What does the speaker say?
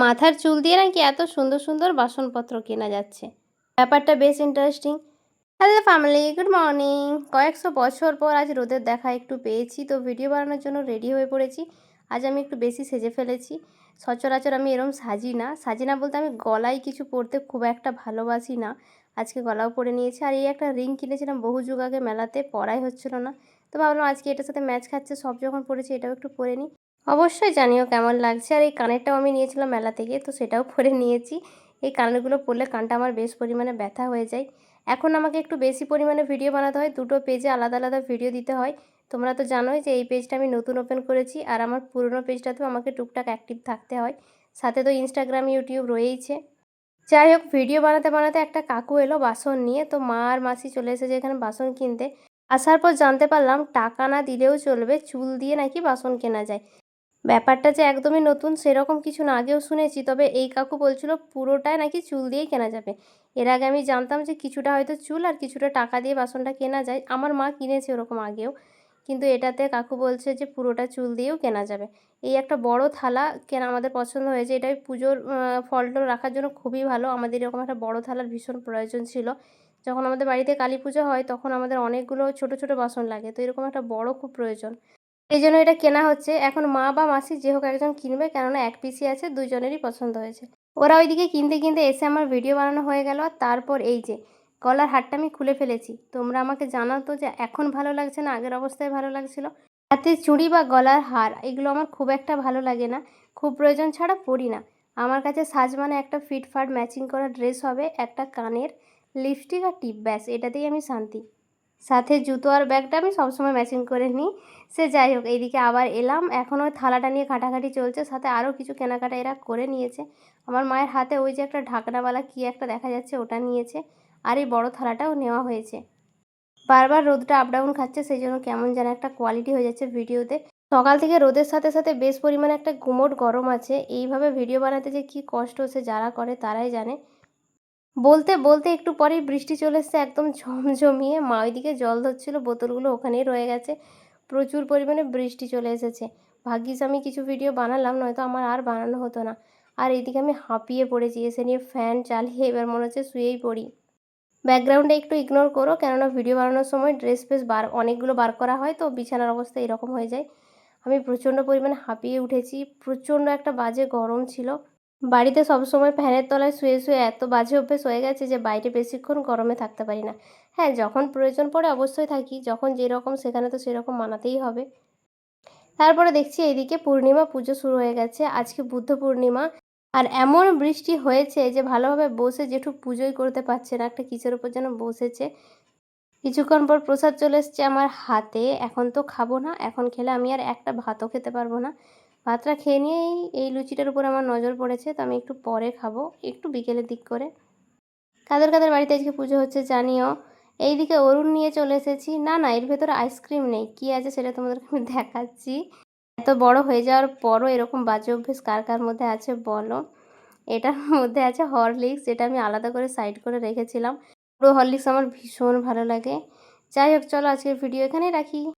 মাথার চুল দিয়ে নাকি এত সুন্দর সুন্দর বাসনপত্র কেনা যাচ্ছে, ব্যাপারটা বেশ interesting. Hello family, good morning. কয়েকশো বছর পর আজ রোদের দেখা একটু পেয়েছি, তো ভিডিও বানানোর জন্য রেডি হয়ে পড়েছি। আজ আমি একটু বেশি সেজে ফেলেছি। সচরাচর আমি এরম সাজি না বলতে আমি গলায় কিছু পরতে খুব একটা ভালোবাসি না। আজকে গলাও পরে নিয়েছি, আর এই একটা রিং কিনেছিলাম বহু যুগ আগে মেলাতে, পরাই হচ্ছিল না, তো ভাবলাম আজকে এটার সাথে ম্যাচ খাচ্ছে, সব যখন পরেছি এটাও একটু পরে নিই। অবশ্যই জানিও কেমন লাগছে। আর এই কানেরটাও আমি নিয়েছিলাম মেলা থেকে, তো সেটাও পরে নিয়েছি। এই কানেরগুলো পরলে কানটা আমার বেশ পরিমাণে ব্যথা হয়ে যায়। এখন আমাকে একটু বেশি পরিমাণে ভিডিও বানাতে হয়, দুটো পেজে আলাদা আলাদা ভিডিও দিতে হয়। তোমরা তো জানোই যে এই পেজটা আমি নতুন ওপেন করেছি, আর আমার পুরনো পেজটাতেও আমাকে টুকটাক অ্যাক্টিভ থাকতে হয়। সাথে তো ইনস্টাগ্রাম, ইউটিউব রয়েইছে। যাই হোক, ভিডিও বানাতে বানাতে একটা কাকু এলো বাসন নিয়ে, তো মা আর মাসি চলে এসেছে এখানে বাসন কিনতে। আসার পর জানতে পারলাম টাকা না দিলেও চলবে, চুল দিয়ে নাকি বাসন কেনা যায়। ব্যাপারটা যে একদমই নতুন সেরকম কিছু না, আগেও শুনেছি, তবে এই কাকু বলছিল পুরোটাই নাকি চুল দিয়েই কেনা যাবে। এর আগে আমি জানতাম যে কিছুটা হয়তো চুল আর কিছুটা টাকা দিয়ে বাসনটা কেনা যায়, আমার মা কিনেছে ওরকম আগেও, কিন্তু এটাতে কাকু বলছে যে পুরোটা চুল দিয়েও কেনা যাবে। এই একটা বড় থালা কেনা আমাদের পছন্দ হয়েছে, এটা পুজোর ফল টল রাখার জন্য খুবই ভালো। আমাদের এরকম একটা বড় থালার ভীষণ প্রয়োজন ছিল। যখন আমাদের বাড়িতে কালী পুজো হয় তখন আমাদের অনেকগুলো ছোট ছোট বাসন লাগে, তো এরকম একটা বড় খুব প্রয়োজন। এই জন্য এটা কেনা হচ্ছে। এখন মা বা মাসি যে হোক একজন কিনবে, কেননা এক পিসি আছে, দুজনেরই পছন্দ হয়েছে। ওরা ওইদিকে কিনতে কিনতে এসে আমার ভিডিও বানানো হয়ে গেল। আর তারপর এই যে গলার হারটা আমি খুলে ফেলেছি। তোমরা আমাকে জানাও তো যে এখন ভালো লাগছে না আগের অবস্থায় ভালো লাগছিল। হাতে চুড়ি বা গলার হার এগুলো আমার খুব একটা ভালো লাগে না, খুব প্রয়োজন ছাড়া পরি না। আমার কাছে সাজ মানে একটা ফিটফাট ম্যাচিং করা ড্রেস হবে, একটা কানের, লিপস্টিক আর টিপ, ব্যাস এটাতেই আমি শান্তি। সাথে জুতো আর ব্যাগটা আমি সবসময় ম্যাচিং করে নিই। সে যাই হোক, এইদিকে আবার এলাম, এখন ওই থালাটা নিয়ে ঘাঁটাঘাঁটি চলছে, সাথে আরও কিছু কেনাকাটা এরা করে নিয়েছে। আমার মায়ের হাতে ওই যে একটা ঢাকনাওয়ালা কী একটা দেখা যাচ্ছে, ওটা নিয়েছে। আর এই বড় থালাটাও নেওয়া হয়েছে। বারবার রোদটা আপ ডাউন খাচ্ছে, সেই জন্য কেমন যেন একটা কোয়ালিটি হয়ে যাচ্ছে ভিডিওতে। সকাল থেকে রোদের সাথে সাথে বেশ পরিমাণে একটা গুমোট গরম আছে। এইভাবে ভিডিও বানাতে যে কী কষ্ট সে যারা করে তারাই জানে। বলতে বলতে একটু পরেই বৃষ্টি চলে এসছে একদম ঝমঝমিয়ে। মা ওইদিকে জল ধরছিল, বোতলগুলো ওখানেই রয়ে গেছে। প্রচুর পরিমাণে বৃষ্টি চলে এসেছে। ভাগ্যিস আমি কিছু ভিডিও বানালাম, নয়তো আমার আর বানানো হতো না। আর এইদিকে আমি হাঁপিয়ে পড়েছি, এসে নিয়ে ফ্যান চালিয়ে এবার মনে হচ্ছে শুয়েই পড়ি। ব্যাকগ্রাউন্ডে একটু ইগনোর করো, কেননা ভিডিও বানানোর সময় ড্রেস ফ্রেস অনেকগুলো বার করা হয়, তো বিছানার অবস্থা এরকম হয়ে যায়। আমি প্রচণ্ড পরিমাণে হাঁপিয়ে উঠেছি, প্রচণ্ড একটা বাজে গরম ছিল। বাড়িতে সবসময় ফ্যানের তলায় শুয়ে শুয়ে এত বাজে অভ্যেস হয়ে গেছে যে বাইরে বেশিক্ষণ গরমে থাকতে পারি না। হ্যাঁ, যখন প্রয়োজন পড়ে অবশ্যই থাকি, যখন যেরকম সেখানে তো সেরকম মানাতেই হবে। তারপরে দেখছি এইদিকে পূর্ণিমা পুজো শুরু হয়ে গেছে, আজকে বুদ্ধ পূর্ণিমা। আর এমন বৃষ্টি হয়েছে যে ভালোভাবে বসে জেঠু পুজোই করতে পারছে না, একটা কিসের উপর যেন বসেছে। কিছুক্ষণ পর প্রসাদ চলে এসছে আমার হাতে, এখন তো খাবো না, এখন খেলে আমি আর একটা ভাতও খেতে পারবো না। ভাতটা খেয়ে নিয়েই এই লুচিটার উপর আমার নজর পড়েছে, তো আমি একটু পরে খাবো, একটু বিকেলের দিক করে। কাদের কাদের বাড়িতে আজকে পুজো হচ্ছে জানিও। এইদিকে অরুণ নিয়ে চলে এসেছি। না না, এর ভেতরে আইসক্রিম নেই, কি আছে সেটা তোমাদেরকে আমি দেখাচ্ছি। এত বড় হয়ে যাওয়ার পরও এরকম বাজে অভ্যেস কার কার মধ্যে আছে বলো। এটার মধ্যে আছে হরলিক্স, যেটা আমি আলাদা করে সাইড করে রেখেছিলাম। পুরো হরলিক্স আমার ভীষণ ভালো লাগে। যাই হোক, চলো আজকের ভিডিও এখানেই রাখি।